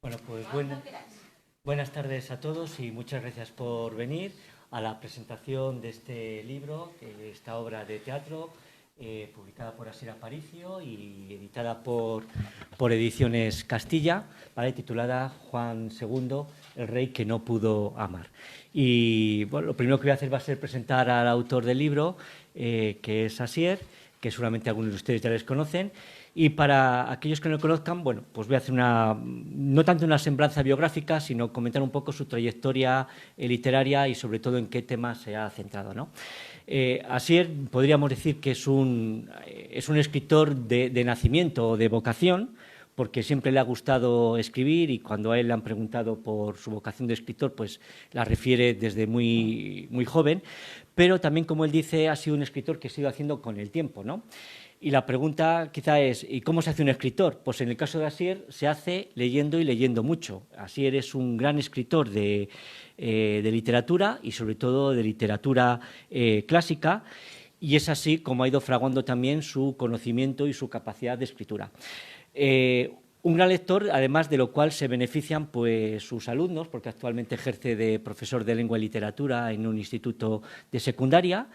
Bueno, pues buenas tardes a todos y muchas gracias por venir a la presentación de este libro, esta obra de teatro, publicada por Asier Aparicio y editada por Ediciones Castilla, ¿vale? Titulada Juan II, el rey que no pudo amar. Y bueno, lo primero que voy a hacer va a ser presentar al autor del libro, que es Asier, que seguramente algunos de ustedes ya les conocen. Y para aquellos que no lo conozcan, bueno, pues voy a hacer no tanto una semblanza biográfica, sino comentar un poco su trayectoria literaria y sobre todo en qué temas se ha centrado, ¿no? Asier podríamos decir que es un escritor de nacimiento o de vocación, porque siempre le ha gustado escribir y cuando a él le han preguntado por su vocación de escritor, pues la refiere desde muy, muy joven, pero también, como él dice, ha sido un escritor que se ha ido haciendo con el tiempo, ¿no? Y la pregunta quizá es, ¿y cómo se hace un escritor? Pues en el caso de Asier se hace leyendo y leyendo mucho. Asier es un gran escritor de literatura y sobre todo de literatura clásica, y es así como ha ido fraguando también su conocimiento y su capacidad de escritura. Un gran lector, además de lo cual se benefician pues, sus alumnos, porque actualmente ejerce de profesor de lengua y literatura en un instituto de secundaria,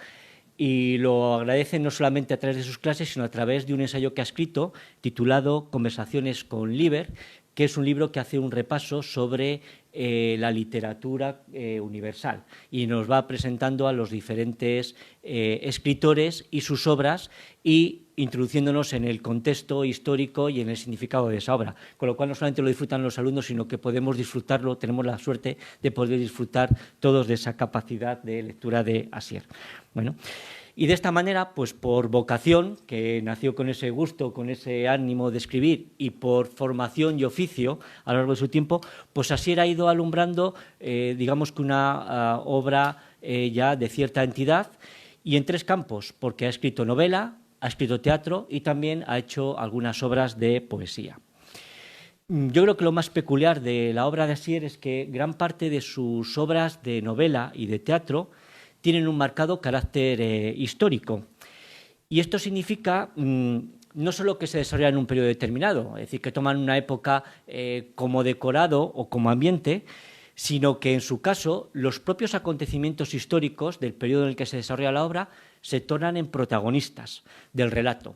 y lo agradecen no solamente a través de sus clases, sino a través de un ensayo que ha escrito titulado Conversaciones con Liber, que es un libro que hace un repaso sobre la literatura universal y nos va presentando a los diferentes escritores y sus obras y introduciéndonos en el contexto histórico y en el significado de esa obra, con lo cual no solamente lo disfrutan los alumnos, sino que podemos disfrutarlo, tenemos la suerte de poder disfrutar todos de esa capacidad de lectura de Asier. Bueno, y de esta manera, pues por vocación, que nació con ese gusto, con ese ánimo de escribir y por formación y oficio a lo largo de su tiempo, pues Asier ha ido alumbrando, digamos que una obra ya de cierta entidad y en tres campos, porque ha escrito novela, ha escrito teatro y también ha hecho algunas obras de poesía. Yo creo que lo más peculiar de la obra de Asier es que gran parte de sus obras de novela y de teatro tienen un marcado carácter histórico. Y esto significa no solo que se desarrollan en un periodo determinado, es decir, que toman una época como decorado o como ambiente, sino que en su caso los propios acontecimientos históricos del periodo en el que se desarrolla la obra se tornan en protagonistas del relato.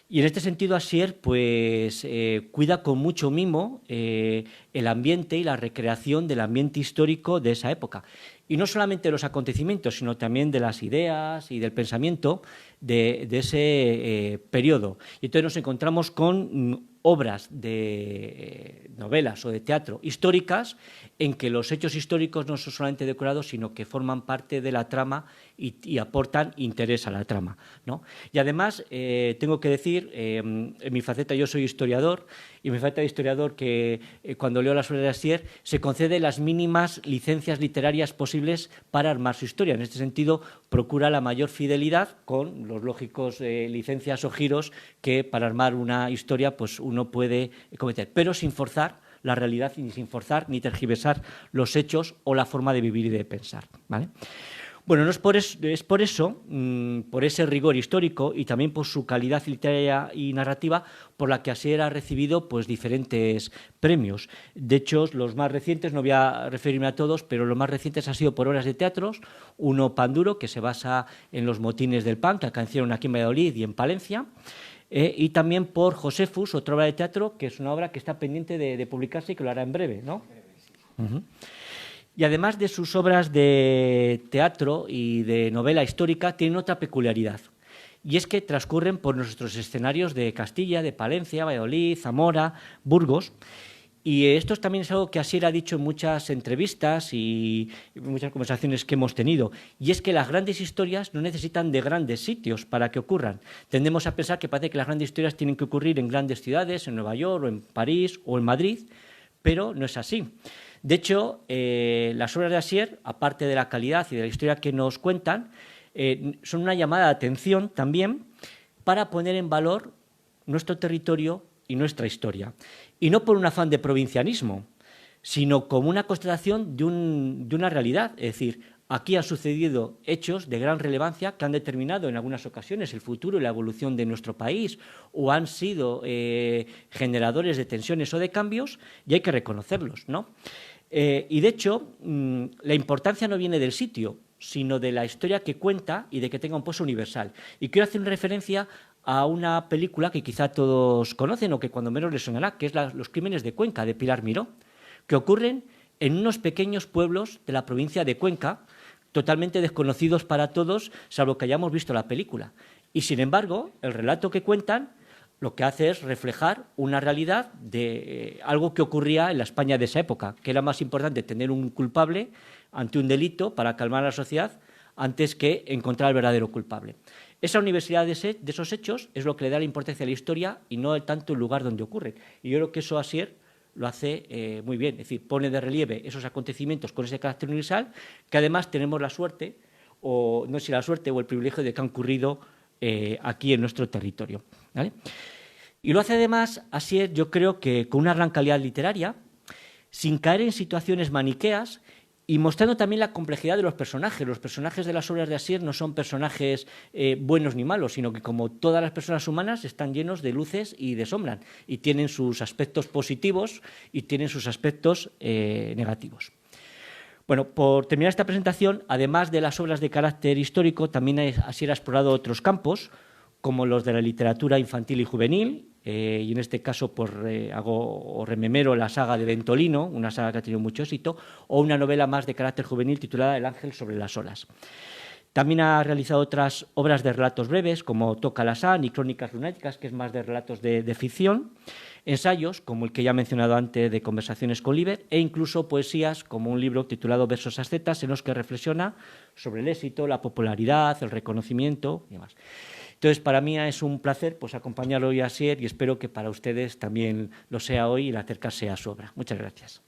Y en este sentido Asier pues, cuida con mucho mimo el ambiente y la recreación del ambiente histórico de esa época. Y no solamente de los acontecimientos, sino también de las ideas y del pensamiento de ese periodo. Y entonces nos encontramos con obras de novelas o de teatro históricas en que los hechos históricos no son solamente decorados, sino que forman parte de la trama y aportan interés a la trama, ¿no? Y además, tengo que decir, en mi faceta yo soy historiador, y mi faceta de historiador que cuando leo las obras de Asier se concede las mínimas licencias literarias posibles para armar su historia. En este sentido, procura la mayor fidelidad con los lógicos licencias o giros que para armar una historia pues uno puede cometer, pero sin forzar la realidad y sin forzar ni tergiversar los hechos o la forma de vivir y de pensar, ¿vale? Bueno, no es por eso, por ese rigor histórico y también por su calidad literaria y narrativa, por la que Asier ha recibido pues, diferentes premios. De hecho, los más recientes, no voy a referirme a todos, pero los más recientes han sido por obras de teatros. Uno, Panduro, que se basa en los motines del PAN, que hicieron aquí en Valladolid y en Palencia. Y también por Josefus, otra obra de teatro, que es una obra que está pendiente de publicarse y que lo hará en breve, ¿no? Y además de sus obras de teatro y de novela histórica, tienen otra peculiaridad. Y es que transcurren por nuestros escenarios de Castilla, de Palencia, Valladolid, Zamora, Burgos. Y esto también es algo que Asier ha dicho en muchas entrevistas y muchas conversaciones que hemos tenido. Y es que las grandes historias no necesitan de grandes sitios para que ocurran. Tendemos a pensar que parece que las grandes historias tienen que ocurrir en grandes ciudades, en Nueva York, o en París, o en Madrid, pero no es así. De hecho, las obras de Asier, aparte de la calidad y de la historia que nos cuentan, son una llamada de atención también para poner en valor nuestro territorio y nuestra historia. Y no por un afán de provincianismo, sino como una constatación de una realidad. Es decir, aquí han sucedido hechos de gran relevancia que han determinado en algunas ocasiones el futuro y la evolución de nuestro país, o han sido generadores de tensiones o de cambios, y hay que reconocerlos, ¿no? Y de hecho, la importancia no viene del sitio, sino de la historia que cuenta y de que tenga un peso universal. Y quiero hacer una referencia a una película que quizá todos conocen o que cuando menos les sonará, que es Los crímenes de Cuenca, de Pilar Miró, que ocurren en unos pequeños pueblos de la provincia de Cuenca, totalmente desconocidos para todos, salvo que hayamos visto la película. Y, sin embargo, el relato que cuentan lo que hace es reflejar una realidad de algo que ocurría en la España de esa época, que era más importante tener un culpable ante un delito para calmar a la sociedad antes que encontrar al verdadero culpable. Esa universidad de esos hechos es lo que le da la importancia a la historia y no tanto el lugar donde ocurren. Y yo creo que eso Asier lo hace muy bien, es decir, pone de relieve esos acontecimientos con ese carácter universal, que además tenemos la suerte, o no sé si la suerte o el privilegio de que han ocurrido aquí en nuestro territorio, ¿vale? Y lo hace además, Asier, yo creo que con una gran calidad literaria, sin caer en situaciones maniqueas y mostrando también la complejidad de los personajes. Los personajes de las obras de Asier no son personajes buenos ni malos, sino que, como todas las personas humanas, están llenos de luces y de sombras, y tienen sus aspectos positivos y tienen sus aspectos negativos. Bueno, por terminar esta presentación, además de las obras de carácter histórico, también Asier ha explorado otros campos, como los de la literatura infantil y juvenil, y en este caso rememero la saga de Ventolino, una saga que ha tenido mucho éxito, o una novela más de carácter juvenil titulada El ángel sobre las olas. También ha realizado otras obras de relatos breves, como Toca la San y Crónicas lunáticas, que es más de relatos de ficción, ensayos, como el que ya he mencionado antes de Conversaciones con Liber, e incluso poesías, como un libro titulado Versos ascetas, en los que reflexiona sobre el éxito, la popularidad, el reconocimiento y demás. Entonces, para mí es un placer acompañarlo hoy a Asier, y espero que para ustedes también lo sea hoy, y el acercarse a su obra. Muchas gracias.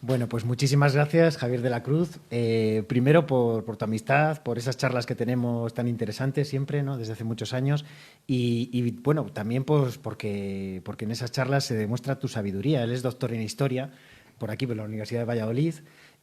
Bueno, pues muchísimas gracias, Javier de la Cruz. Primero por tu amistad, por esas charlas que tenemos tan interesantes siempre, ¿no?, desde hace muchos años. Y bueno, también pues porque en esas charlas se demuestra tu sabiduría. Él es doctor en Historia, por aquí, por la Universidad de Valladolid.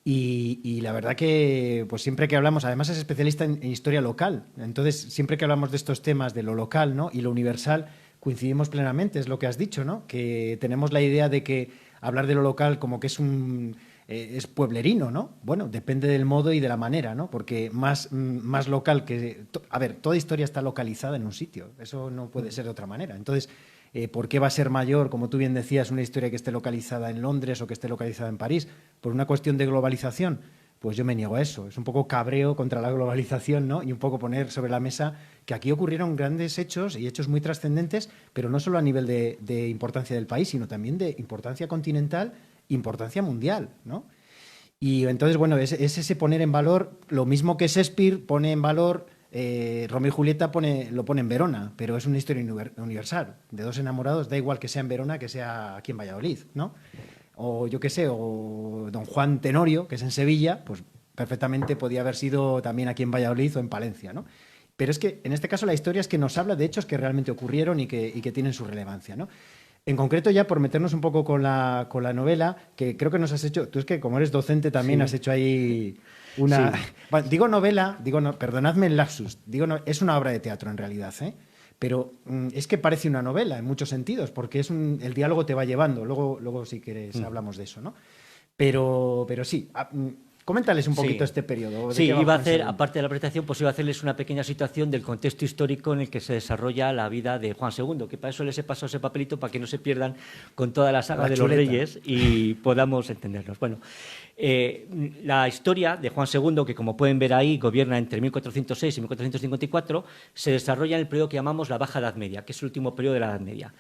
Y la verdad que pues siempre que hablamos, además es especialista en historia local, entonces siempre que hablamos de estos temas de lo local, ¿no?, y lo universal, coincidimos plenamente, es lo que has dicho, ¿no?, que tenemos la idea de que hablar de lo local como que es pueblerino, ¿no? Bueno, depende del modo y de la manera, ¿no? Porque más local que... A ver, toda historia está localizada en un sitio, eso no puede ser de otra manera. Entonces, ¿por qué va a ser mayor, como tú bien decías, una historia que esté localizada en Londres o que esté localizada en París? ¿Por una cuestión de globalización? Pues yo me niego a eso. Es un poco cabreo contra la globalización, ¿no? Y un poco poner sobre la mesa que aquí ocurrieron grandes hechos y hechos muy trascendentes, pero no solo a nivel de importancia del país, sino también de importancia continental, importancia mundial, ¿no? Y entonces, bueno, es ese poner en valor, lo mismo que Shakespeare pone en valor... Romeo y Julieta lo pone en Verona, pero es una historia universal, de dos enamorados, da igual que sea en Verona que sea aquí en Valladolid, ¿no? O yo qué sé, o Don Juan Tenorio, que es en Sevilla, pues perfectamente podía haber sido también aquí en Valladolid o en Palencia, ¿no? Pero es que en este caso la historia es que nos habla de hechos que realmente ocurrieron y que tienen su relevancia, ¿no? En concreto, ya por meternos un poco con la novela, que creo que nos has hecho, tú es que como eres docente también has hecho ahí una... Sí. Bueno, digo novela, perdonadme el lapsus, es una obra de teatro en realidad, ¿eh? Pero es que parece una novela en muchos sentidos, porque el diálogo te va llevando, luego si quieres hablamos de eso, ¿no? Pero sí, coméntales un poquito este periodo. Sí, iba a hacer, aparte de la presentación, pues iba a hacerles una pequeña situación del contexto histórico en el que se desarrolla la vida de Juan II, que para eso les he pasado ese papelito, para que no se pierdan con toda la saga de los reyes y podamos entendernos. Bueno, la historia de Juan II, que como pueden ver ahí, gobierna entre 1406 y 1454, se desarrolla en el periodo que llamamos la Baja Edad Media, que es el último periodo de la Edad Media.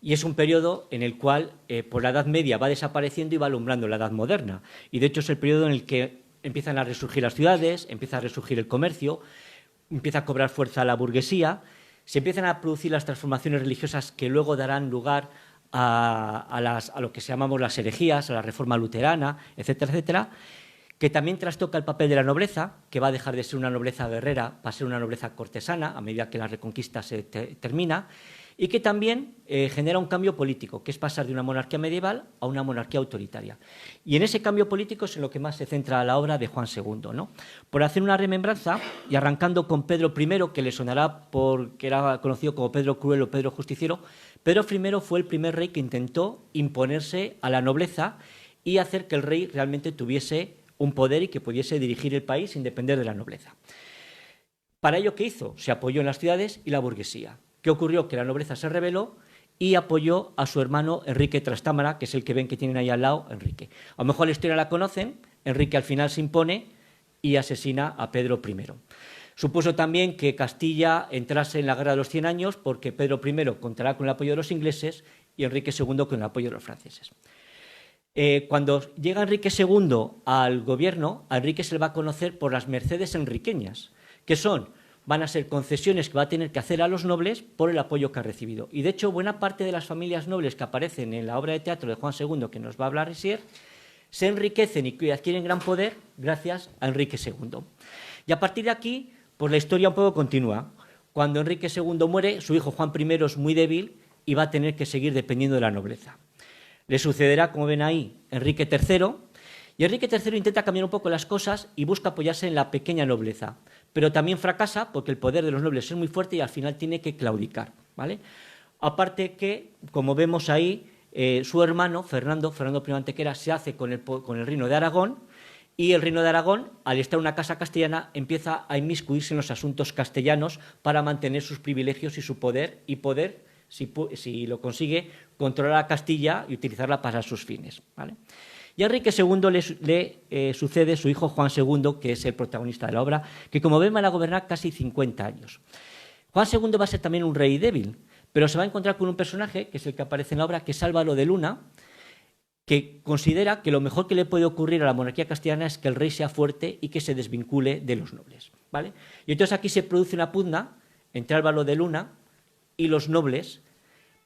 Y es un periodo en el cual, por la Edad Media, va desapareciendo y va alumbrando la Edad Moderna. Y, de hecho, es el periodo en el que empiezan a resurgir las ciudades, empieza a resurgir el comercio, empieza a cobrar fuerza la burguesía, se empiezan a producir las transformaciones religiosas que luego darán lugar a lo que llamamos las herejías, a la reforma luterana, etcétera, etcétera, que también trastoca el papel de la nobleza, que va a dejar de ser una nobleza guerrera para ser una nobleza cortesana a medida que la reconquista se termina, y que también genera un cambio político, que es pasar de una monarquía medieval a una monarquía autoritaria. Y en ese cambio político es en lo que más se centra la obra de Juan II, ¿no? Por hacer una remembranza, y arrancando con Pedro I, que le sonará porque era conocido como Pedro Cruel o Pedro Justiciero, Pedro I fue el primer rey que intentó imponerse a la nobleza y hacer que el rey realmente tuviese un poder y que pudiese dirigir el país sin depender de la nobleza. Para ello, ¿qué hizo? Se apoyó en las ciudades y la burguesía. ¿Qué ocurrió? Que la nobleza se rebeló y apoyó a su hermano Enrique Trastámara, que es el que ven que tienen ahí al lado, Enrique. A lo mejor la historia la conocen, Enrique al final se impone y asesina a Pedro I. Supuso también que Castilla entrase en la Guerra de los 100 años porque Pedro I contará con el apoyo de los ingleses y Enrique II con el apoyo de los franceses. Cuando llega Enrique II al gobierno, a Enrique se le va a conocer por las mercedes enriqueñas, que van a ser concesiones que va a tener que hacer a los nobles por el apoyo que ha recibido. Y de hecho, buena parte de las familias nobles que aparecen en la obra de teatro de Juan II, que nos va a hablar Risier, se enriquecen y adquieren gran poder gracias a Enrique II. Y a partir de aquí, pues la historia un poco continúa. Cuando Enrique II muere, su hijo Juan I es muy débil y va a tener que seguir dependiendo de la nobleza. Le sucederá, como ven ahí, Enrique III, y Enrique III intenta cambiar un poco las cosas y busca apoyarse en la pequeña nobleza, pero también fracasa porque el poder de los nobles es muy fuerte y al final tiene que claudicar, ¿vale? Aparte que, como vemos ahí, su hermano, Fernando I Antequera, se hace con el reino de Aragón, y el reino de Aragón, al estar en una casa castellana, empieza a inmiscuirse en los asuntos castellanos para mantener sus privilegios y su poder, si lo consigue, controlar a Castilla y utilizarla para sus fines, ¿vale? Y a Enrique II le sucede su hijo Juan II, que es el protagonista de la obra, que como ven van a gobernar casi 50 años. Juan II va a ser también un rey débil, pero se va a encontrar con un personaje, que es el que aparece en la obra, que es Álvaro de Luna, que considera que lo mejor que le puede ocurrir a la monarquía castellana es que el rey sea fuerte y que se desvincule de los nobles, ¿vale? Y entonces aquí se produce una pugna entre Álvaro de Luna y los nobles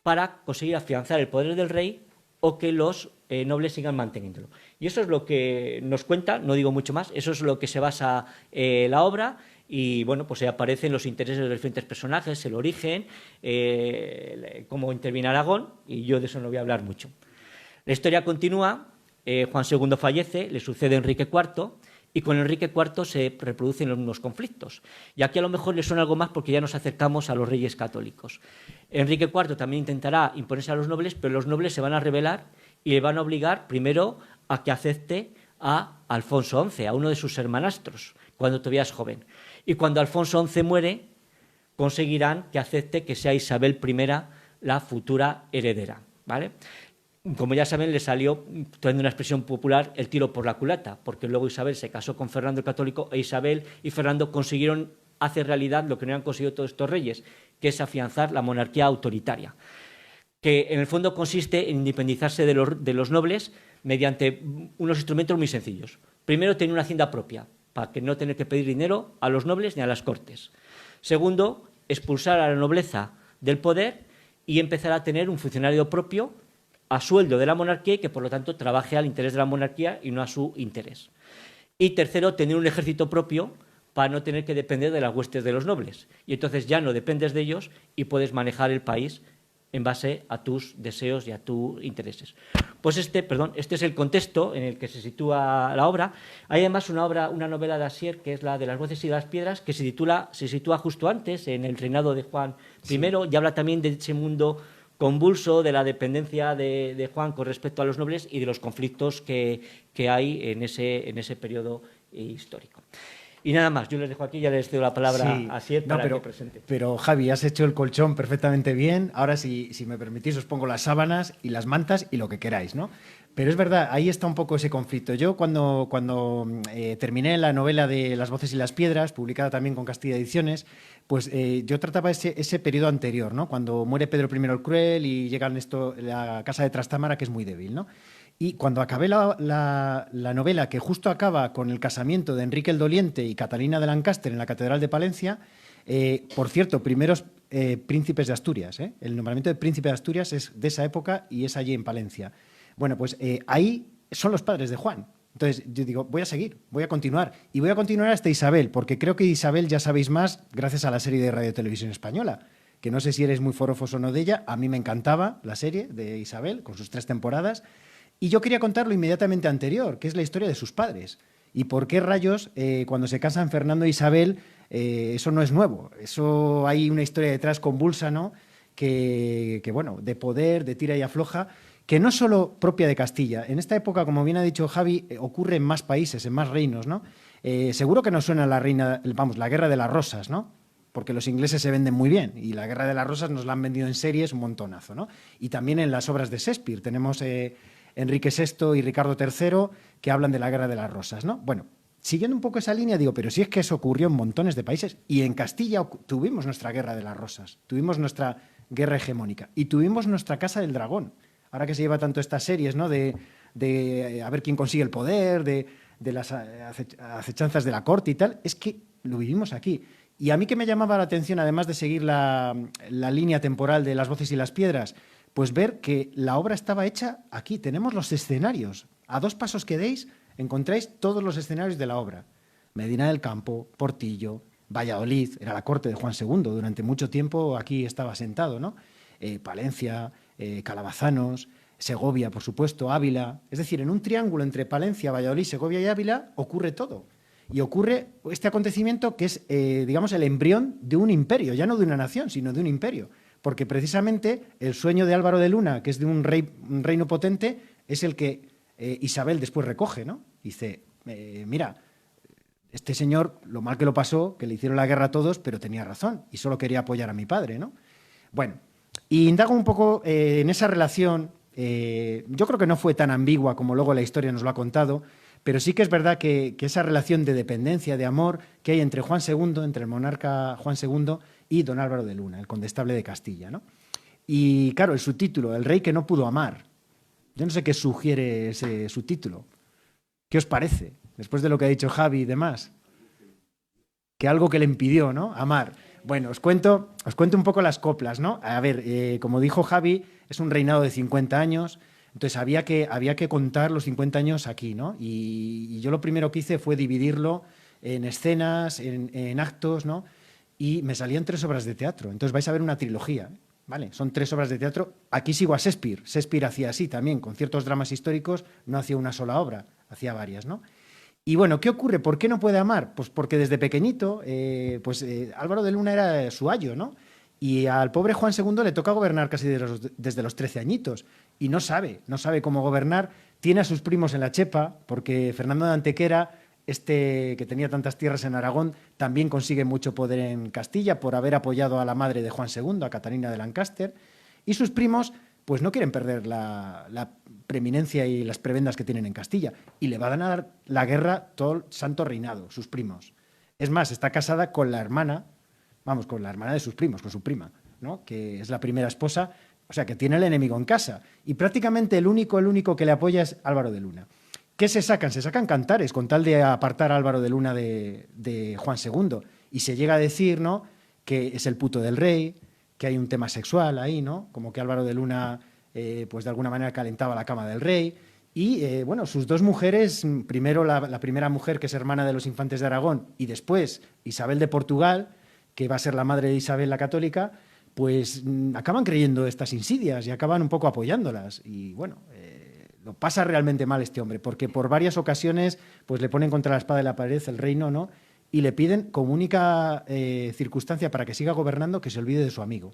para conseguir afianzar el poder del rey o que los nobles sigan manteniéndolo. Y eso es lo que nos cuenta, no digo mucho más, eso es lo que se basa la obra. Y bueno, pues aparecen los intereses de los diferentes personajes, el origen, cómo interviene Aragón, y yo de eso no voy a hablar mucho. La historia continúa, Juan II fallece, le sucede Enrique IV, y con Enrique IV se reproducen los mismos conflictos. Y aquí a lo mejor les suena algo más porque ya nos acercamos a los reyes católicos. Enrique IV también intentará imponerse a los nobles, pero los nobles se van a rebelar y le van a obligar primero a que acepte a Alfonso XI, a uno de sus hermanastros, cuando todavía es joven. Y cuando Alfonso XI muere, conseguirán que acepte que sea Isabel I la futura heredera, ¿vale? Como ya saben, le salió, trayendo una expresión popular, el tiro por la culata, porque luego Isabel se casó con Fernando el Católico e Isabel y Fernando consiguieron hacer realidad lo que no han conseguido todos estos reyes, que es afianzar la monarquía autoritaria, que en el fondo consiste en independizarse de los nobles mediante unos instrumentos muy sencillos. Primero, tener una hacienda propia, para que no tener que pedir dinero a los nobles ni a las cortes. Segundo, expulsar a la nobleza del poder y empezar a tener un funcionario propio a sueldo de la monarquía y que, por lo tanto, trabaje al interés de la monarquía y no a su interés. Y tercero, tener un ejército propio para no tener que depender de las huestes de los nobles. Y entonces ya no dependes de ellos y puedes manejar el país en base a tus deseos y a tus intereses. Pues este es el contexto en el que se sitúa la obra. Hay además una novela de Asier, que es la de Las voces y las piedras, que se sitúa justo antes, en el reinado de Juan I, sí. Y habla también de ese mundo convulso, de la dependencia de Juan con respecto a los nobles y de los conflictos que hay en ese periodo histórico. Y nada más, yo les dejo aquí, ya les cedo la palabra a Asier para que presente. Pero Javi, has hecho el colchón perfectamente bien. Ahora, si me permitís, os pongo las sábanas y las mantas y lo que queráis, ¿no? Pero es verdad, ahí está un poco ese conflicto. Yo cuando terminé la novela de Las voces y las piedras, publicada también con Castilla Ediciones, pues yo trataba ese periodo anterior, ¿no? Cuando muere Pedro I el Cruel y llega la casa de Trastámara, que es muy débil, ¿no? Y cuando acabé la novela, que justo acaba con el casamiento de Enrique el Doliente y Catalina de Lancaster en la Catedral de Palencia, por cierto, primeros príncipes de Asturias, el nombramiento de príncipe de Asturias es de esa época y es allí en Palencia. Bueno, pues ahí son los padres de Juan. Entonces yo digo, voy a seguir, voy a continuar. Y voy a continuar hasta Isabel, porque creo que Isabel ya sabéis más gracias a la serie de Radio Televisión Española, que no sé si eres muy forofos o no de ella, a mí me encantaba la serie de Isabel, con sus 3 temporadas, y yo quería contar lo inmediatamente anterior, que es la historia de sus padres. Y por qué rayos, cuando se casan Fernando e Isabel, eso no es nuevo. Eso hay una historia detrás convulsa, ¿no? Bueno, de poder, de tira y afloja, que no es solo propia de Castilla. En esta época, como bien ha dicho Javi, ocurre en más países, en más reinos, ¿no? Seguro que nos suena la Guerra de las Rosas, ¿no? Porque los ingleses se venden muy bien y la Guerra de las Rosas nos la han vendido en series un montonazo, ¿no? Y también en las obras de Shakespeare tenemos Enrique VI y Ricardo III que hablan de la Guerra de las Rosas, ¿no? Bueno, siguiendo un poco esa línea, digo, pero si es que eso ocurrió en montones de países y en Castilla tuvimos nuestra Guerra de las Rosas, tuvimos nuestra guerra hegemónica y tuvimos nuestra Casa del Dragón. Ahora que se lleva tanto estas series, ¿no? De a ver quién consigue el poder, de las acechanzas de la corte y tal, es que lo vivimos aquí. Y a mí que me llamaba la atención, además de seguir la línea temporal de Las voces y las piedras, pues ver que la obra estaba hecha aquí. Tenemos los escenarios. A 2 pasos que deis encontráis todos los escenarios de la obra. Medina del Campo, Portillo, Valladolid, era la corte de Juan II, durante mucho tiempo aquí estaba sentado, ¿no? Palencia, Calabazanos, Segovia, por supuesto, Ávila. Es decir, en un triángulo entre Palencia, Valladolid, Segovia y Ávila ocurre todo. Y ocurre este acontecimiento que es, digamos, el embrión de un imperio, ya no de una nación, sino de un imperio. Porque precisamente el sueño de Álvaro de Luna, que es de un reino potente, es el que Isabel después recoge, ¿no? Dice, mira, este señor, lo mal que lo pasó, que le hicieron la guerra a todos, pero tenía razón y solo quería apoyar a mi padre, ¿no? Bueno, y indago un poco en esa relación. Yo creo que no fue tan ambigua como luego la historia nos lo ha contado, pero sí que es verdad que esa relación de dependencia, de amor que hay entre Juan II, entre el monarca Juan II y don Álvaro de Luna, el condestable de Castilla, ¿no? Y claro, el subtítulo, El rey que no pudo amar. Yo no sé qué sugiere ese subtítulo. ¿Qué os parece? Después de lo que ha dicho Javi y demás. Que algo que le impidió, ¿no? Amar. Bueno, os cuento un poco las coplas, ¿no? A ver, como dijo Javi, es un reinado de 50 años, entonces había que contar los 50 años aquí, ¿no? Y yo lo primero que hice fue dividirlo en escenas, en actos, ¿no? Y me salían 3 obras de teatro. Entonces vais a ver una trilogía, ¿vale? Son 3 obras de teatro. Aquí sigo a Shakespeare. Shakespeare hacía así también, con ciertos dramas históricos, no hacía una sola obra, hacía varias, ¿no? Y bueno, ¿qué ocurre? ¿Por qué no puede amar? Pues porque desde pequeñito, Álvaro de Luna era su ayo, ¿no? Y al pobre Juan II le toca gobernar casi desde los 13 añitos. Y no sabe cómo gobernar. Tiene a sus primos en la chepa, porque Fernando de Antequera, que tenía tantas tierras en Aragón, también consigue mucho poder en Castilla por haber apoyado a la madre de Juan II, a Catalina de Lancaster. Y sus primos pues no quieren perder la preeminencia y las prebendas que tienen en Castilla. Y le van a dar la guerra todo el santo reinado, sus primos. Es más, está casada con la hermana, con la hermana de sus primos, con su prima, ¿no? Que es la primera esposa, o sea, que tiene el enemigo en casa. Y prácticamente el único que le apoya es Álvaro de Luna. ¿Qué se sacan? Se sacan cantares con tal de apartar a Álvaro de Luna de Juan II. Y se llega a decir, ¿no?, que es el puto del rey, que hay un tema sexual ahí, ¿no? Como que Álvaro de Luna, pues de alguna manera calentaba la cama del rey. Y, bueno, sus 2 mujeres, primero la primera mujer, que es hermana de los infantes de Aragón, y después Isabel de Portugal, que va a ser la madre de Isabel la Católica, pues acaban creyendo estas insidias y acaban un poco apoyándolas. Y, bueno, lo pasa realmente mal este hombre, porque por varias ocasiones pues le ponen contra la espada de la pared el reino, ¿no? Y le piden como única circunstancia para que siga gobernando que se olvide de su amigo,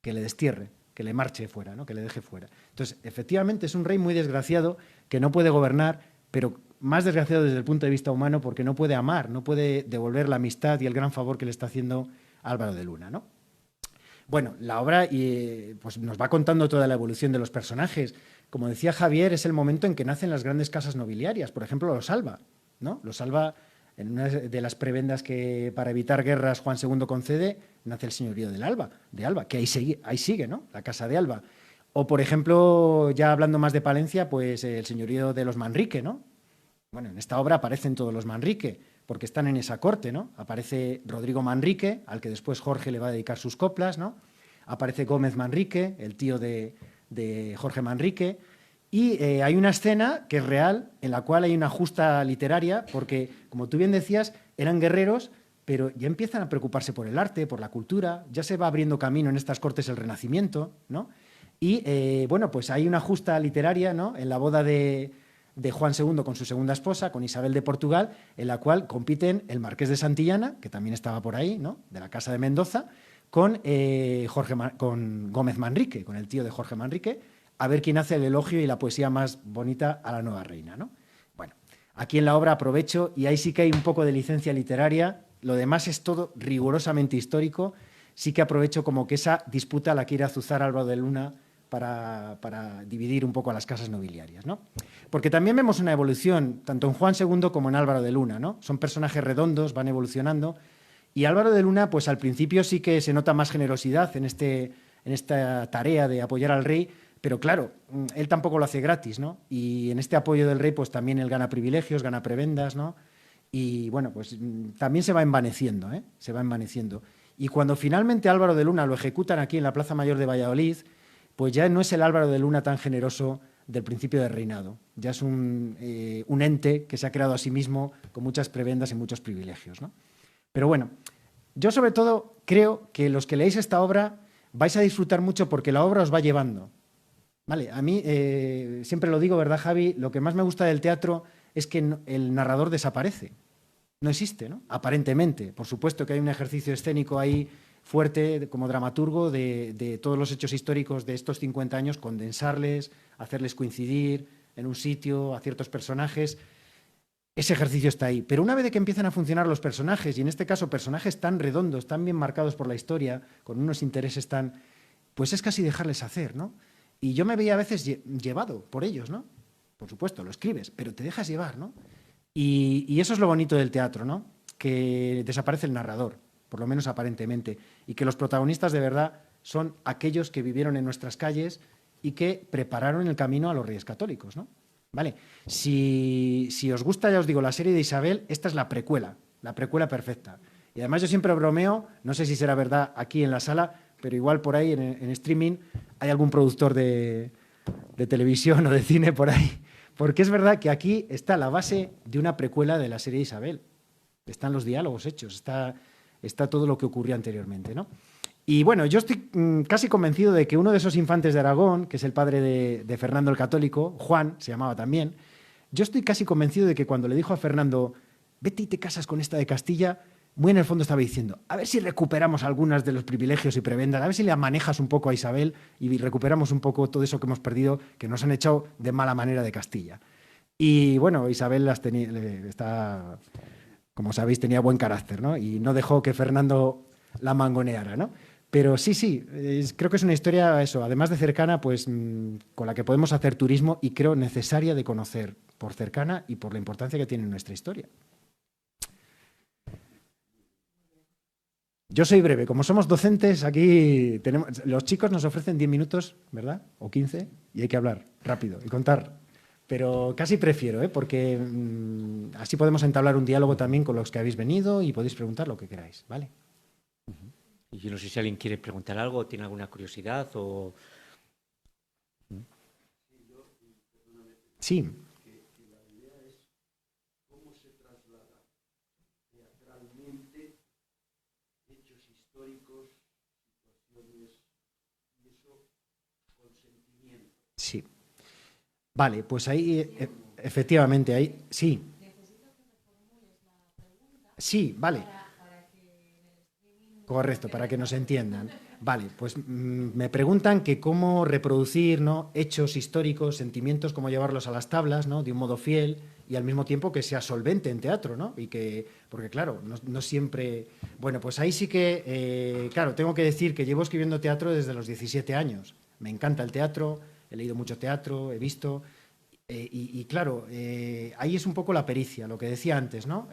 que le destierre, que le marche fuera, ¿no?, que le deje fuera. Entonces, efectivamente, es un rey muy desgraciado que no puede gobernar, pero más desgraciado desde el punto de vista humano porque no puede amar, no puede devolver la amistad y el gran favor que le está haciendo Álvaro de Luna, ¿no? Bueno, la obra pues nos va contando toda la evolución de los personajes. Como decía Javier, es el momento en que nacen las grandes casas nobiliarias, por ejemplo, los Alba, ¿no? Los Alba, en una de las prebendas que para evitar guerras Juan II concede, nace el señorío de Alba, que ahí sigue, ¿no?, la casa de Alba. O, por ejemplo, ya hablando más de Palencia, pues el señorío de los Manrique, ¿no? Bueno, en esta obra aparecen todos los Manrique, porque están en esa corte, ¿no? Aparece Rodrigo Manrique, al que después Jorge le va a dedicar sus coplas, ¿no? Aparece Gómez Manrique, el tío de Jorge Manrique. Y hay una escena que es real, en la cual hay una justa literaria, porque, como tú bien decías, eran guerreros, pero ya empiezan a preocuparse por el arte, por la cultura, ya se va abriendo camino en estas cortes el Renacimiento, ¿no? Y, bueno, pues hay una justa literaria, ¿no?, en la boda de Juan II con su segunda esposa, con Isabel de Portugal, en la cual compiten el Marqués de Santillana, que también estaba por ahí, ¿no?, de la Casa de Mendoza, con Gómez Manrique, con el tío de Jorge Manrique, a ver quién hace el elogio y la poesía más bonita a la nueva reina, ¿no? Bueno, aquí en la obra aprovecho, y ahí sí que hay un poco de licencia literaria, lo demás es todo rigurosamente histórico, sí que aprovecho como que esa disputa la quiere azuzar Álvaro de Luna para dividir un poco a las casas nobiliarias, ¿no? Porque también vemos una evolución, tanto en Juan II como en Álvaro de Luna, ¿no? Son personajes redondos, van evolucionando, y Álvaro de Luna, pues al principio sí que se nota más generosidad en esta tarea de apoyar al rey, pero claro, él tampoco lo hace gratis, ¿no? Y en este apoyo del rey, pues también él gana privilegios, gana prebendas, ¿no? Y bueno, pues también se va envaneciendo, ¿eh? Se va envaneciendo. Y cuando finalmente Álvaro de Luna lo ejecutan aquí en la Plaza Mayor de Valladolid, pues ya no es el Álvaro de Luna tan generoso del principio del reinado. Ya es un ente que se ha creado a sí mismo con muchas prebendas y muchos privilegios, ¿no? Pero bueno, yo sobre todo creo que los que leéis esta obra vais a disfrutar mucho porque la obra os va llevando. Vale, a mí siempre lo digo, ¿verdad, Javi? Lo que más me gusta del teatro es que el narrador desaparece. No existe, ¿no? Aparentemente. Por supuesto que hay un ejercicio escénico ahí fuerte como dramaturgo de todos los hechos históricos de estos 50 años, condensarles, hacerles coincidir en un sitio a ciertos personajes. Ese ejercicio está ahí. Pero una vez de que empiezan a funcionar los personajes, y en este caso personajes tan redondos, tan bien marcados por la historia, con unos intereses tan... pues es casi dejarles hacer, ¿no? Y yo me veía a veces llevado por ellos, ¿no? Por supuesto, lo escribes, pero te dejas llevar, ¿no? Y eso es lo bonito del teatro, ¿no? Que desaparece el narrador, por lo menos aparentemente, y que los protagonistas de verdad son aquellos que vivieron en nuestras calles y que prepararon el camino a los reyes católicos, ¿no? Vale, si os gusta, ya os digo, la serie de Isabel, esta es la precuela perfecta. Y además yo siempre bromeo, no sé si será verdad aquí en la sala, pero igual por ahí en streaming hay algún productor de televisión o de cine por ahí, porque es verdad que aquí está la base de una precuela de la serie de Isabel. Están los diálogos hechos, está todo lo que ocurrió anteriormente, ¿no? Y bueno, yo estoy casi convencido de que uno de esos infantes de Aragón, que es el padre de Fernando el Católico, Juan se llamaba también, yo estoy casi convencido de que cuando le dijo a Fernando, vete y te casas con esta de Castilla, muy en el fondo estaba diciendo, a ver si recuperamos algunas de los privilegios y prebendas, a ver si le manejas un poco a Isabel y recuperamos un poco todo eso que hemos perdido, que nos han echado de mala manera de Castilla. Y bueno, Isabel como sabéis, tenía buen carácter, ¿no? Y no dejó que Fernando la mangoneara, ¿no? Pero sí, creo que es una historia, eso, además de cercana, pues con la que podemos hacer turismo y creo necesaria de conocer por cercana y por la importancia que tiene en nuestra historia. Yo soy breve, como somos docentes, aquí los chicos nos ofrecen 10 minutos, ¿verdad? O 15, y hay que hablar rápido y contar. Pero casi prefiero, porque así podemos entablar un diálogo también con los que habéis venido y podéis preguntar lo que queráis, ¿vale? Y yo no sé si alguien quiere preguntar algo, tiene alguna curiosidad o... Sí. Sí. Vale, pues ahí, efectivamente, ahí, sí. Sí, vale. Correcto, para que nos entiendan. Vale, pues me preguntan que cómo reproducir, ¿no?, hechos históricos, sentimientos, cómo llevarlos a las tablas, ¿no?, de un modo fiel y al mismo tiempo que sea solvente en teatro, ¿no? Y que, porque claro, no siempre... Bueno, pues ahí sí que, claro, tengo que decir que llevo escribiendo teatro desde los 17 años. Me encanta el teatro, he leído mucho teatro, he visto... y claro, ahí es un poco la pericia, lo que decía antes, ¿no?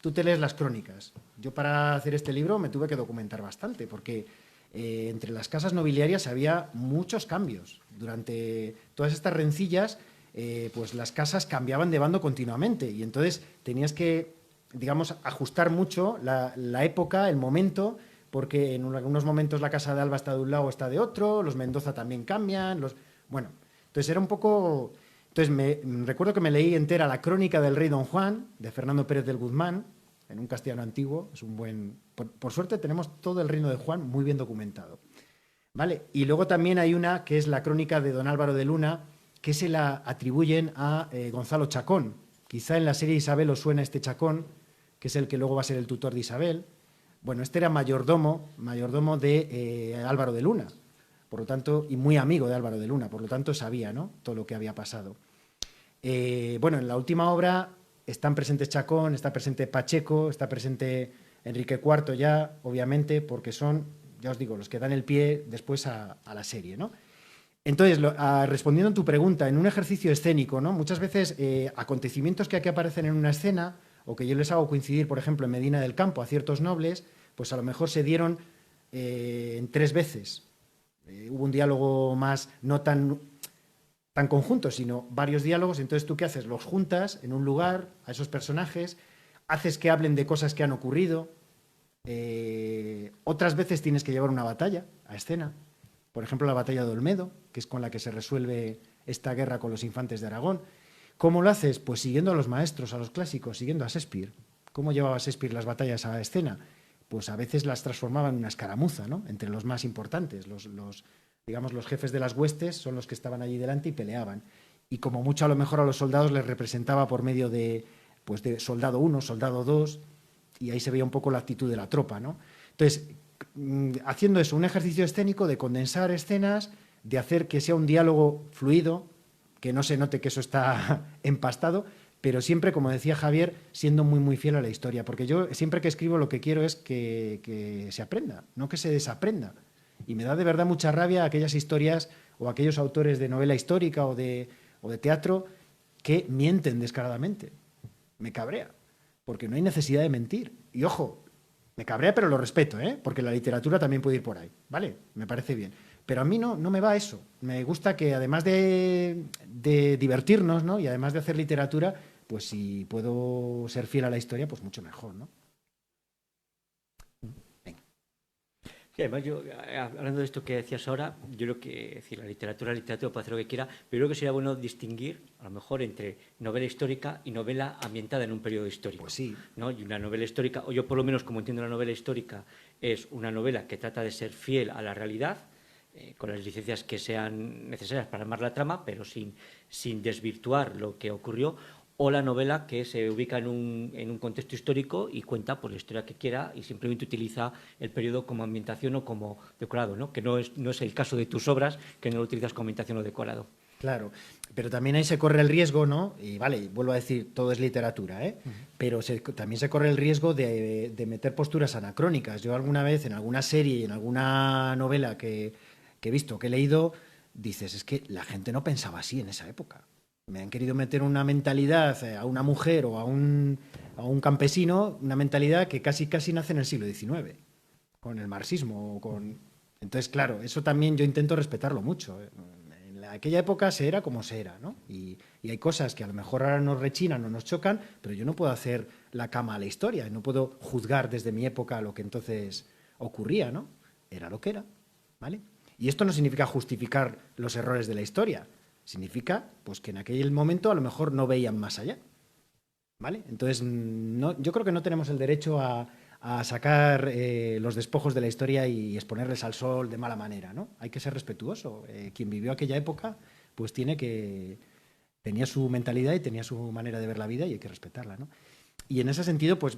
Tú te lees las crónicas. Yo para hacer este libro me tuve que documentar bastante, porque entre las casas nobiliarias había muchos cambios. Durante todas estas rencillas, pues las casas cambiaban de bando continuamente, y entonces tenías que, digamos, ajustar mucho la época, el momento, porque en algunos momentos la casa de Alba está de un lado o está de otro, los Mendoza también cambian, bueno, entonces era un poco... Entonces recuerdo que me leí entera la crónica del rey Don Juan, de Fernando Pérez del Guzmán, en un castellano antiguo. Es un buen... Por suerte tenemos todo el reino de Juan muy bien documentado. ¿Vale? Y luego también hay una que es la crónica de don Álvaro de Luna, que se la atribuyen a Gonzalo Chacón. Quizá en la serie Isabel os suena este Chacón, que es el que luego va a ser el tutor de Isabel. Bueno, este era mayordomo de Álvaro de Luna, por lo tanto, y muy amigo de Álvaro de Luna, por lo tanto sabía, ¿no?, todo lo que había pasado. Bueno, en la última obra están presentes Chacón, está presente Pacheco, está presente Enrique IV ya, obviamente, porque son, ya os digo, los que dan el pie después a la serie, ¿no? Entonces, respondiendo a tu pregunta, en un ejercicio escénico, ¿no?, muchas veces acontecimientos que aquí aparecen en una escena o que yo les hago coincidir, por ejemplo, en Medina del Campo a ciertos nobles, pues a lo mejor se dieron en 3 veces. Hubo un diálogo más no tan conjunto, sino varios diálogos. Entonces, ¿tú qué haces? Los juntas en un lugar a esos personajes, haces que hablen de cosas que han ocurrido. Otras veces tienes que llevar una batalla a escena. Por ejemplo, la batalla de Olmedo, que es con la que se resuelve esta guerra con los infantes de Aragón. ¿Cómo lo haces? Pues siguiendo a los maestros, a los clásicos, siguiendo a Shakespeare. ¿Cómo llevaba Shakespeare las batallas a escena? Pues a veces las transformaba en una escaramuza, ¿no?, entre los más importantes. Digamos, los jefes de las huestes son los que estaban allí delante y peleaban. Y como mucho a lo mejor a los soldados les representaba por medio de soldado 1, soldado 2, y ahí se veía un poco la actitud de la tropa, ¿no? Entonces, haciendo eso, un ejercicio escénico de condensar escenas, de hacer que sea un diálogo fluido, que no se note que eso está empastado, pero siempre, como decía Javier, siendo muy, muy fiel a la historia. Porque yo siempre que escribo lo que quiero es que se aprenda, no que se desaprenda. Y me da de verdad mucha rabia aquellas historias o aquellos autores de novela histórica o de teatro que mienten descaradamente. Me cabrea, porque no hay necesidad de mentir. Y ojo, me cabrea, pero lo respeto, ¿eh?, porque la literatura también puede ir por ahí, ¿vale? Me parece bien. Pero a mí no me va eso. Me gusta que además de divertirnos, ¿no?, y además de hacer literatura, pues si puedo ser fiel a la historia, pues mucho mejor, ¿no? Venga. Sí, además yo, hablando de esto que decías ahora, yo creo que, es decir, la literatura puede hacer lo que quiera, pero creo que sería bueno distinguir, a lo mejor, entre novela histórica y novela ambientada en un periodo histórico. Pues sí. ¿No? Y una novela histórica, o yo por lo menos como entiendo la novela histórica, es una novela que trata de ser fiel a la realidad, con las licencias que sean necesarias para armar la trama, pero sin desvirtuar lo que ocurrió, o la novela que se ubica en un contexto histórico y cuenta por la historia que quiera y simplemente utiliza el periodo como ambientación o como decorado, ¿no?, que no es el caso de tus obras, que no lo utilizas como ambientación o decorado. Claro, pero también ahí se corre el riesgo, ¿no? Y vale, vuelvo a decir, todo es literatura, ¿eh? Pero también se corre el riesgo de meter posturas anacrónicas. Yo alguna vez en alguna serie y en alguna novela que he visto, que he leído, dices, es que la gente no pensaba así en esa época. Me han querido meter una mentalidad a una mujer o a un campesino, una mentalidad que casi nace en el siglo XIX, con el marxismo. Entonces, claro, eso también yo intento respetarlo mucho. En aquella época se era como se era, ¿no? Y hay cosas que a lo mejor ahora nos rechinan o nos chocan, pero yo no puedo hacer la cama a la historia, no puedo juzgar desde mi época lo que entonces ocurría, ¿no? Era lo que era, ¿vale? Y esto no significa justificar los errores de la historia, significa pues que en aquel momento a lo mejor no veían más allá, ¿vale? Entonces, yo creo que no tenemos el derecho a sacar los despojos de la historia y exponerles al sol de mala manera, ¿no? Hay que ser respetuoso. Quien vivió aquella época, pues tenía su mentalidad y tenía su manera de ver la vida y hay que respetarla, ¿no? Y en ese sentido, pues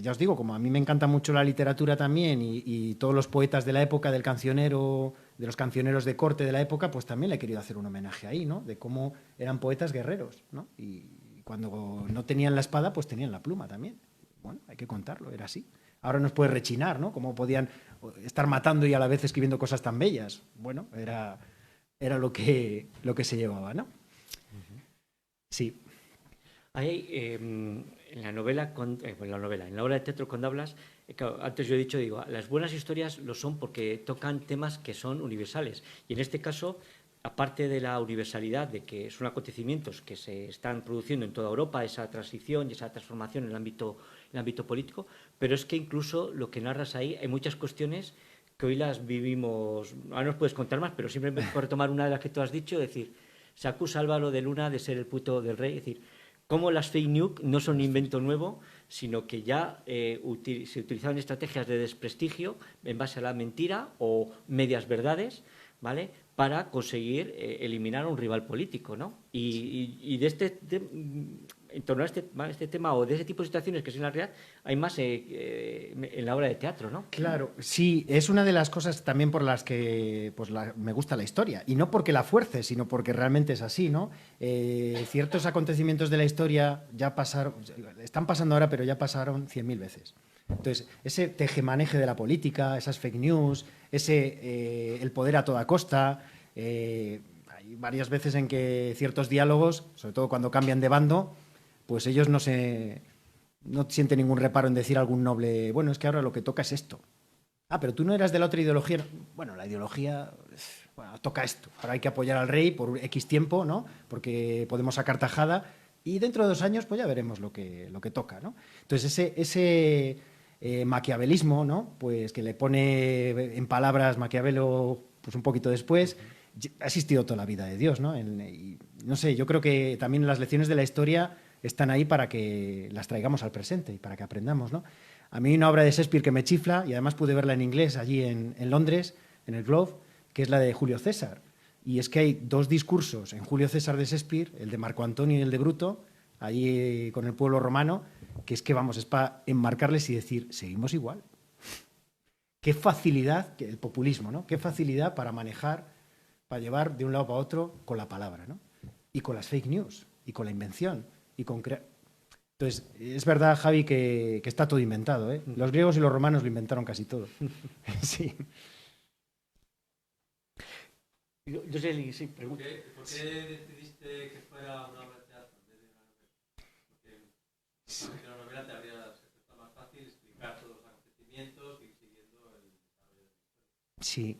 ya os digo, como a mí me encanta mucho la literatura también y todos los poetas de la época del cancionero, de los cancioneros de corte de la época, pues también le he querido hacer un homenaje ahí, ¿no? De cómo eran poetas guerreros, ¿no? Y cuando no tenían la espada, pues tenían la pluma también. Bueno, hay que contarlo, era así. Ahora nos puede rechinar, ¿no? Cómo podían estar matando y a la vez escribiendo cosas tan bellas. Bueno, era lo que se llevaba, ¿no? Sí. Hay, en la novela, en la obra de teatro cuando hablas, claro, antes yo he dicho, digo, las buenas historias lo son porque tocan temas que son universales. Y en este caso, aparte de la universalidad de que son acontecimientos que se están produciendo en toda Europa, esa transición y esa transformación en el ámbito político, pero es que incluso lo que narras ahí, hay muchas cuestiones que hoy las vivimos, ahora nos puedes contar más, pero simplemente por retomar una de las que tú has dicho, es decir, se acusa a Álvaro de Luna de ser el puto del rey, es decir, cómo las fake news no son un invento nuevo, sino que ya se utilizaban estrategias de desprestigio en base a la mentira o medias verdades, ¿vale?, para conseguir eliminar a un rival político, ¿no? Y en torno a este tema o de ese tipo de situaciones que es en la realidad, hay más en la obra de teatro, ¿no? Claro, sí, es una de las cosas también por las que pues, me gusta la historia. Y no porque la fuerce, sino porque realmente es así, ¿no? Ciertos acontecimientos de la historia ya pasaron, están pasando ahora, pero ya pasaron 100.000 veces. Entonces, ese tejemaneje de la política, esas fake news, el poder a toda costa, hay varias veces en que ciertos diálogos, sobre todo cuando cambian de bando, pues ellos no sienten ningún reparo en decir a algún noble, bueno, es que ahora lo que toca es esto. Ah, pero tú no eras de la otra ideología. Bueno, la ideología, bueno, toca esto. Ahora hay que apoyar al rey por X tiempo, ¿no? Porque podemos sacar tajada y dentro de 2 años pues ya veremos lo que toca, ¿no? Entonces ese maquiavelismo, ¿no? Pues que le pone en palabras Maquiavelo pues un poquito después, ha existido toda la vida de Dios, ¿no? Y, no sé, yo creo que también las lecciones de la historia están ahí para que las traigamos al presente y para que aprendamos, ¿no? A mí hay una obra de Shakespeare que me chifla, y además pude verla en inglés allí en Londres, en el Globe, que es la de Julio César. Y es que hay 2 discursos en Julio César de Shakespeare, el de Marco Antonio y el de Bruto, allí con el pueblo romano, que es que, vamos, es para enmarcarles y decir, seguimos igual. Qué facilidad, el populismo, ¿no? Qué facilidad para manejar, para llevar de un lado para otro con la palabra, ¿no? Y con las fake news, y con la invención, y con crear... Entonces, es verdad, Javi, que está todo inventado, ¿eh? Los griegos y los romanos lo inventaron casi todo. Sí. Yo sé, sí, pregunto. ¿Por qué decidiste que fuera una obra de teatro en vez de una novela? Porque la novela te habría resultado más fácil explicar todos los acontecimientos y ir siguiendo el desarrollo de la historia. Sí.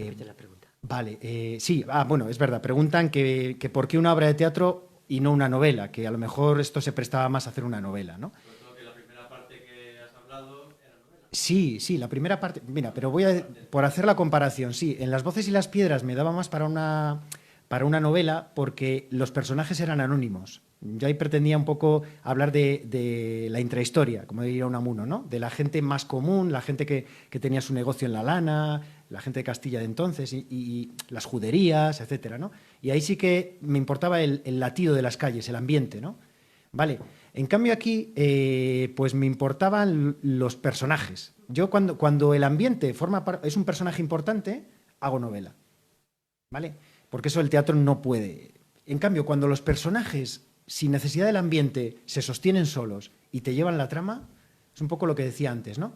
Repite la pregunta. Vale, sí, bueno, es verdad. Preguntan que por qué una obra de teatro y no una novela, que a lo mejor esto se prestaba más a hacer una novela, ¿no? Sobre todo que la primera parte que has hablado era novela. Sí, la primera parte. Mira, pero por hacer la comparación, sí, en Las voces y las piedras me daba más para una novela porque los personajes eran anónimos. Yo ahí pretendía un poco hablar de la intrahistoria, como diría Unamuno, ¿no? De la gente más común, la gente que tenía su negocio en la lana, la gente de Castilla de entonces y las juderías, etcétera, ¿no? Y ahí sí que me importaba el latido de las calles, el ambiente, ¿no? Vale. En cambio aquí, pues me importaban los personajes. Yo cuando el ambiente es un personaje importante, hago novela, ¿vale? Porque eso el teatro no puede. En cambio, cuando los personajes, sin necesidad del ambiente, se sostienen solos y te llevan la trama, es un poco lo que decía antes, ¿no?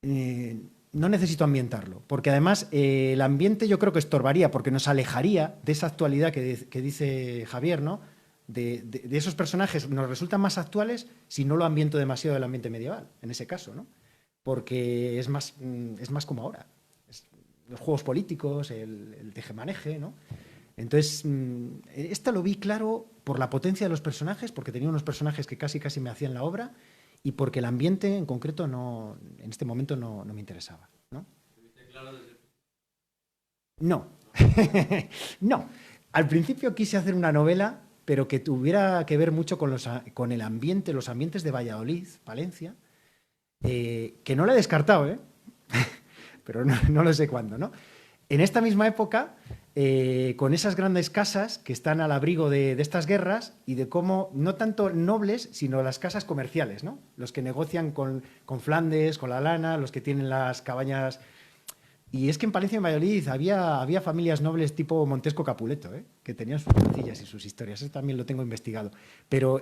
No necesito ambientarlo, porque además el ambiente yo creo que estorbaría, porque nos alejaría de esa actualidad que dice Javier, ¿no? De esos personajes nos resultan más actuales si no lo ambiento demasiado del ambiente medieval, en ese caso, ¿no? Porque es más como ahora. Los juegos políticos, el tejemaneje, ¿no? Entonces, esta lo vi claro por la potencia de los personajes, porque tenía unos personajes que casi me hacían la obra, y porque el ambiente en concreto en este momento no me interesaba, ¿no? ¿Viste claro desde el principio? No. No. Al principio quise hacer una novela, pero que tuviera que ver mucho con el ambiente, los ambientes de Valladolid, Valencia, que no la he descartado, ¿eh? Pero no lo sé cuándo, ¿no? En esta misma época, con esas grandes casas que están al abrigo de estas guerras y de cómo, no tanto nobles, sino las casas comerciales, ¿no? Los que negocian con Flandes, con la lana, los que tienen las cabañas. Y es que en Palencia y en Valladolid había familias nobles tipo Montesco Capuleto, que tenían sus cosillas y sus historias. Eso también lo tengo investigado. Pero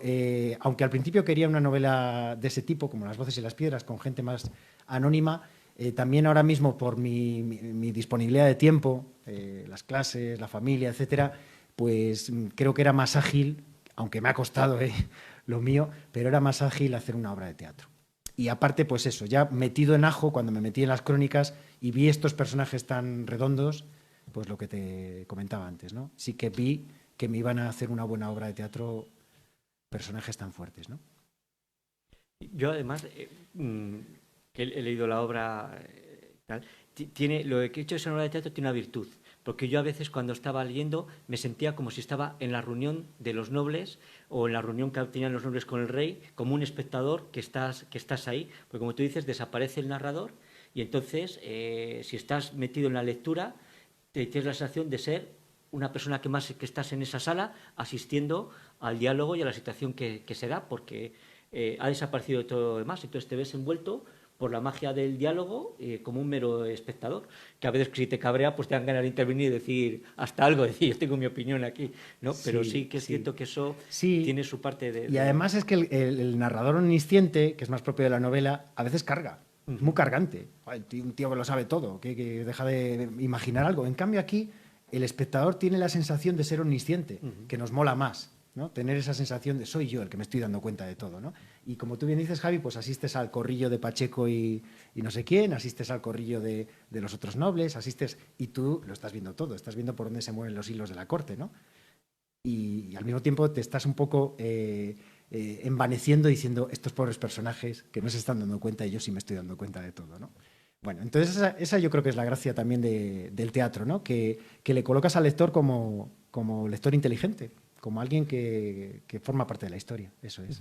aunque al principio quería una novela de ese tipo, como Las voces y las piedras, con gente más anónima, también ahora mismo por mi disponibilidad de tiempo, las clases, la familia, etcétera, pues creo que era más ágil, aunque me ha costado lo mío, pero era más ágil hacer una obra de teatro. Y aparte, pues eso, ya metido en ajo, cuando me metí en las crónicas y vi estos personajes tan redondos, pues lo que te comentaba antes, ¿no? Sí que vi que me iban a hacer una buena obra de teatro personajes tan fuertes, ¿no? Yo además, que he leído la obra tal, lo que he hecho de esa obra de teatro tiene una virtud, porque yo a veces cuando estaba leyendo me sentía como si estaba en la reunión de los nobles o en la reunión que tenían los nobles con el rey, como un espectador que estás ahí, porque como tú dices, desaparece el narrador y entonces, si estás metido en la lectura, tienes la sensación de ser una persona que estás en esa sala asistiendo al diálogo y a la situación que se da, porque ha desaparecido todo lo demás, entonces te ves envuelto por la magia del diálogo como un mero espectador, que a veces si te cabrea pues te dan ganas de intervenir y decir hasta algo, decir yo tengo mi opinión aquí, ¿no? Pero sí que es cierto que eso tiene su parte de... Y además es que el narrador omnisciente, que es más propio de la novela, a veces carga, es muy cargante. Un tío que lo sabe todo, que deja de imaginar algo. En cambio aquí el espectador tiene la sensación de ser omnisciente, que nos mola más, ¿no? Tener esa sensación de soy yo el que me estoy dando cuenta de todo, ¿no? Y como tú bien dices, Javi, pues asistes al corrillo de Pacheco y no sé quién, asistes al corrillo de los otros nobles, asistes y tú lo estás viendo todo, estás viendo por dónde se mueven los hilos de la corte, ¿no? Y al mismo tiempo te estás un poco envaneciendo diciendo estos pobres personajes que no se están dando cuenta y yo sí me estoy dando cuenta de todo, ¿no? Bueno, entonces esa yo creo que es la gracia también del teatro, ¿no? Que le colocas al lector como lector inteligente, como alguien que forma parte de la historia, eso es.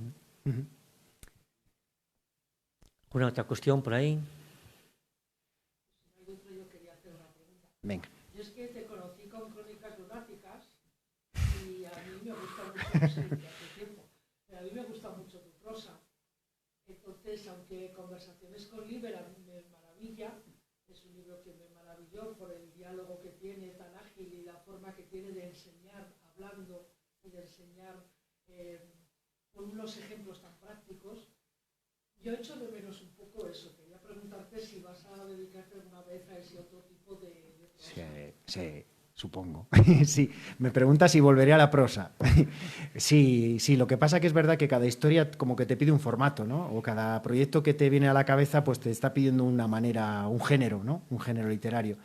¿Una otra cuestión por ahí? Yo quería hacer una pregunta. Venga. Yo es que te conocí con Crónicas Lunáticas y a mí me gusta mucho, no sé, hace tiempo, pero a mí me gusta mucho tu prosa. Entonces, aunque Conversaciones con Liber a mí me maravilla, es un libro que me maravilló por el diálogo que tiene tan ágil y la forma que tiene de enseñar hablando y de enseñar con unos ejemplos tan prácticos. Yo echo de menos un poco eso. Quería preguntarte si vas a dedicarte alguna vez a ese otro tipo de prosa. Sí, supongo. Sí, me preguntas si volveré a la prosa. Sí, lo que pasa que es verdad que cada historia como que te pide un formato, ¿no? O cada proyecto que te viene a la cabeza pues te está pidiendo una manera, un género, ¿no? Un género literario.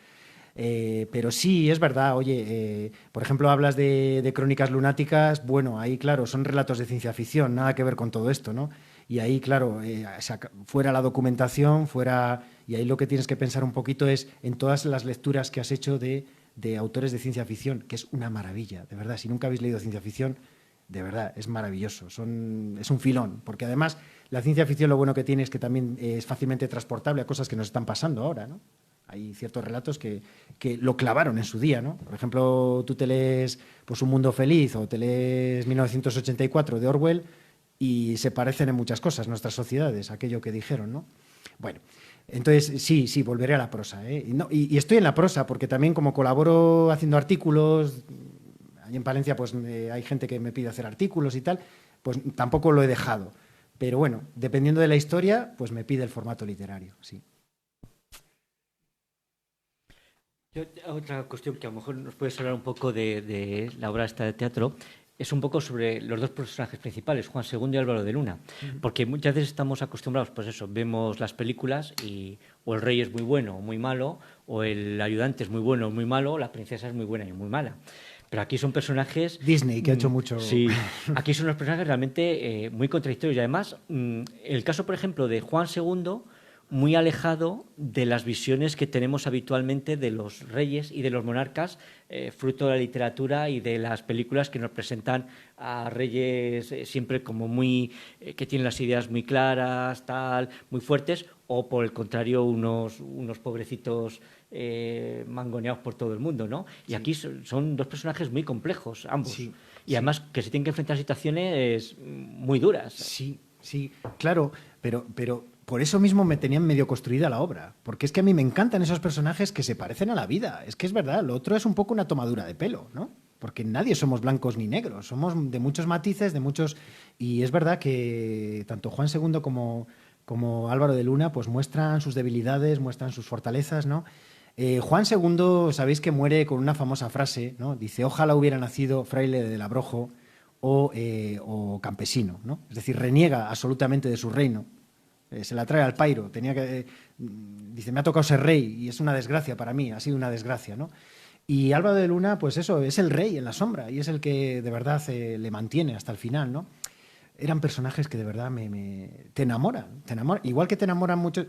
Pero sí, es verdad, oye, por ejemplo, hablas de Crónicas Lunáticas, bueno, ahí claro, son relatos de ciencia ficción, nada que ver con todo esto, ¿no? Y ahí, claro, fuera la documentación, y ahí lo que tienes que pensar un poquito es en todas las lecturas que has hecho de autores de ciencia ficción, que es una maravilla, de verdad, si nunca habéis leído ciencia ficción, de verdad, es maravilloso, es un filón, porque además la ciencia ficción lo bueno que tiene es que también es fácilmente transportable a cosas que nos están pasando ahora, ¿no? Hay ciertos relatos que lo clavaron en su día, ¿no? Por ejemplo, tú te lees pues, Un mundo feliz o te lees 1984 de Orwell y se parecen en muchas cosas nuestras sociedades, aquello que dijeron, ¿no? Bueno, entonces sí, volveré a la prosa, ¿eh? Y estoy en la prosa porque también como colaboro haciendo artículos, allí en Palencia pues hay gente que me pide hacer artículos y tal, pues tampoco lo he dejado. Pero bueno, dependiendo de la historia, pues me pide el formato literario, sí. Otra cuestión que a lo mejor nos puedes hablar un poco de la obra esta de teatro es un poco sobre los dos personajes principales, Juan II y Álvaro de Luna, porque muchas veces estamos acostumbrados, pues eso, vemos las películas y o el rey es muy bueno o muy malo, o el ayudante es muy bueno o muy malo, o la princesa es muy buena y muy mala. Pero aquí son personajes... Disney, que ha hecho mucho... Sí, aquí son unos personajes realmente muy contradictorios y además el caso, por ejemplo, de Juan II muy alejado de las visiones que tenemos habitualmente de los reyes y de los monarcas, fruto de la literatura y de las películas que nos presentan a reyes siempre como muy que tienen las ideas muy claras, tal, muy fuertes, o por el contrario unos pobrecitos mangoneados por todo el mundo, ¿no? Y aquí son dos personajes muy complejos, ambos, y además que se tienen que enfrentar a situaciones muy duras. Sí, claro, pero por eso mismo me tenían medio construida la obra, porque es que a mí me encantan esos personajes que se parecen a la vida, es que es verdad, lo otro es un poco una tomadura de pelo, ¿no? Porque nadie somos blancos ni negros, somos de muchos matices, de muchos... Y es verdad que tanto Juan II como Álvaro de Luna pues muestran sus debilidades, muestran sus fortalezas, ¿no? Juan II, sabéis que muere con una famosa frase, ¿no? Dice, ojalá hubiera nacido fraile del Abrojo o campesino, ¿no? Es decir, reniega absolutamente de su reino. Se la trae al pairo, dice, me ha tocado ser rey y es una desgracia para mí, ha sido una desgracia, ¿no? Y Álvaro de Luna, pues eso, es el rey en la sombra y es el que de verdad le mantiene hasta el final, ¿no? eran personajes que de verdad te enamoran, te enamoran. Igual que te enamoran mucho,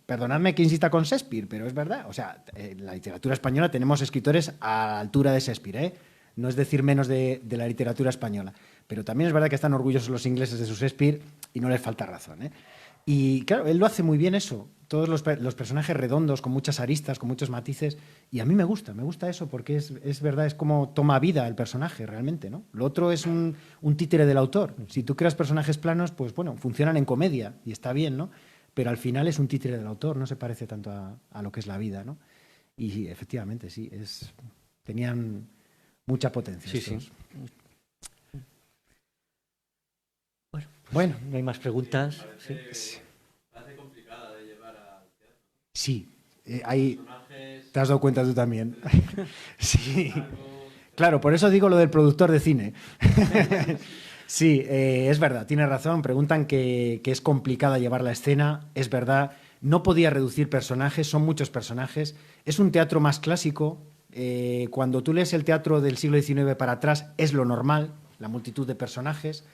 perdonadme que insista con Shakespeare, pero es verdad. O sea, en la literatura española tenemos escritores a la altura de Shakespeare, ¿eh? No es decir menos de la literatura española. Pero también es verdad que están orgullosos los ingleses de su Shakespeare y no les falta razón, ¿eh? Y claro, él lo hace muy bien eso. Todos los personajes redondos, con muchas aristas, con muchos matices. Y a mí me gusta eso porque es verdad, es como toma vida el personaje realmente, ¿no? Lo otro es un títere del autor. Si tú creas personajes planos, pues bueno, funcionan en comedia y está bien, ¿no? Pero al final es un títere del autor, no se parece tanto a lo que es la vida, ¿no? Y sí, efectivamente, sí, tenían mucha potencia. Sí, estos. sí. Bueno, no hay más preguntas. Parece complicada de llevar al teatro. Sí, Personajes te has dado cuenta tú también. Sí. largos, Claro, por eso digo lo del productor de cine. Sí, es verdad, tiene razón. Preguntan que es complicada llevar la escena. Es verdad, no podía reducir personajes, son muchos personajes. Es un teatro más clásico. Cuando tú lees el teatro del siglo XIX para atrás, es lo normal, la multitud de personajes.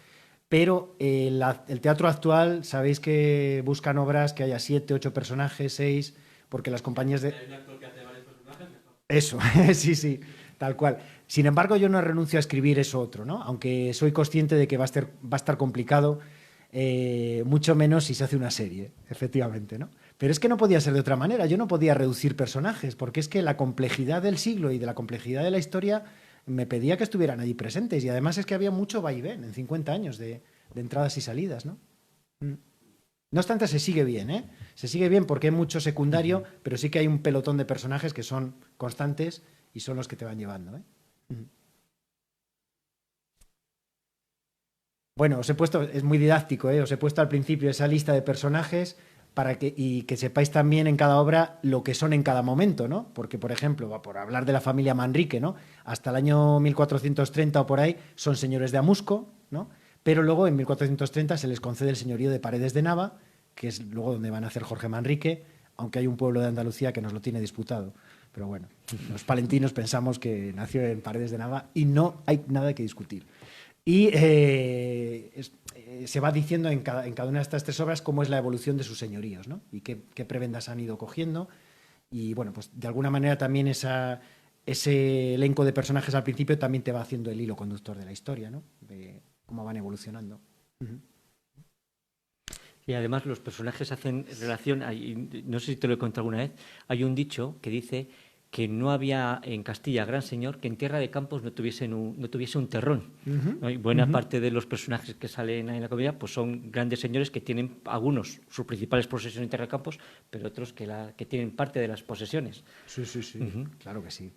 Pero el teatro actual, sabéis que buscan obras que haya 7, 8 personajes, 6, porque las compañías de... si hay un actor que hace varios personajes, mejor. Eso, sí, sí, tal cual. Sin embargo, yo no renuncio a escribir eso otro, ¿no? Aunque soy consciente de que va a estar complicado, mucho menos si se hace una serie, efectivamente, ¿no? Pero es que no podía ser de otra manera. Yo no podía reducir personajes, porque es que la complejidad del siglo y de la complejidad de la historia me pedía que estuvieran allí presentes. Y además es que había mucho vaivén en 50 años de entradas y salidas, ¿no? No obstante, se sigue bien, ¿eh? Se sigue bien porque hay mucho secundario, pero sí que hay un pelotón de personajes que son constantes y son los que te van llevando, ¿eh? Bueno, os he puesto, es muy didáctico, ¿eh? Os he puesto al principio esa lista de personajes y que sepáis también en cada obra lo que son en cada momento, ¿no? Porque, por ejemplo, por hablar de la familia Manrique, ¿no? Hasta el año 1430 o por ahí son señores de Amusco, ¿no? Pero luego en 1430 se les concede el señorío de Paredes de Nava, que es luego donde van a hacer Jorge Manrique, aunque hay un pueblo de Andalucía que nos lo tiene disputado. Pero bueno, los palentinos pensamos que nació en Paredes de Nava y no hay nada que discutir. Y se va diciendo en cada una de estas 3 obras cómo es la evolución de sus señoríos, ¿no? Y qué prebendas han ido cogiendo. Y bueno, pues de alguna manera también ese elenco de personajes al principio también te va haciendo el hilo conductor de la historia, ¿no? De cómo van evolucionando. Y además los personajes hacen relación, no sé si te lo he contado alguna vez, hay un dicho que dice que no había en Castilla gran señor que en tierra de campos no tuviese un terrón. ¿No? Y buena parte de los personajes que salen en la comedia pues son grandes señores que tienen algunos sus principales posesiones en tierra de campos, pero otros que tienen parte de las posesiones. Sí, sí, sí, claro que sí.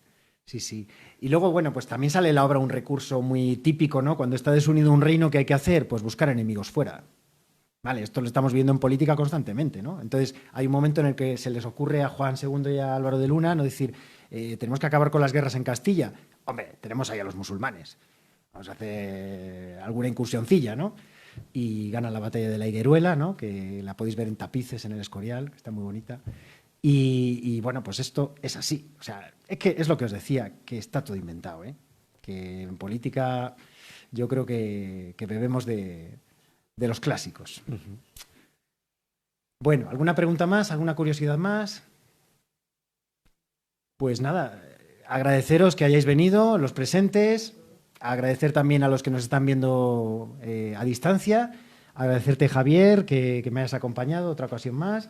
Sí, sí. Y luego, bueno, pues también sale la obra un recurso muy típico, ¿no? Cuando está desunido un reino, ¿qué hay que hacer? Pues buscar enemigos fuera. Vale, esto lo estamos viendo en política constantemente, ¿no? Entonces, hay un momento en el que se les ocurre a Juan II y a Álvaro de Luna no decir, tenemos que acabar con las guerras en Castilla. Hombre, tenemos ahí a los musulmanes. Vamos a hacer alguna incursioncilla, ¿no? Y ganan la batalla de la Higueruela, ¿no? Que la podéis ver en tapices en el Escorial, que está muy bonita. Y bueno, pues esto es así. O sea, es que es lo que os decía, que está todo inventado, ¿eh? Que en política yo creo que bebemos de los clásicos. Bueno, ¿alguna pregunta más? ¿Alguna curiosidad más? Pues nada, agradeceros que hayáis venido, los presentes, agradecer también a los que nos están viendo a distancia, agradecerte, Javier, que me hayas acompañado otra ocasión más.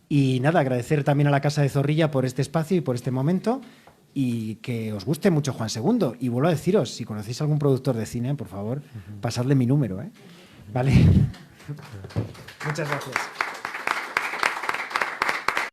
Y nada, agradecer también a la Casa de Zorrilla por este espacio y por este momento y que os guste mucho Juan II. Y vuelvo a deciros, si conocéis a algún productor de cine, por favor, pasadle mi número, ¿eh? ¿Vale? Muchas gracias.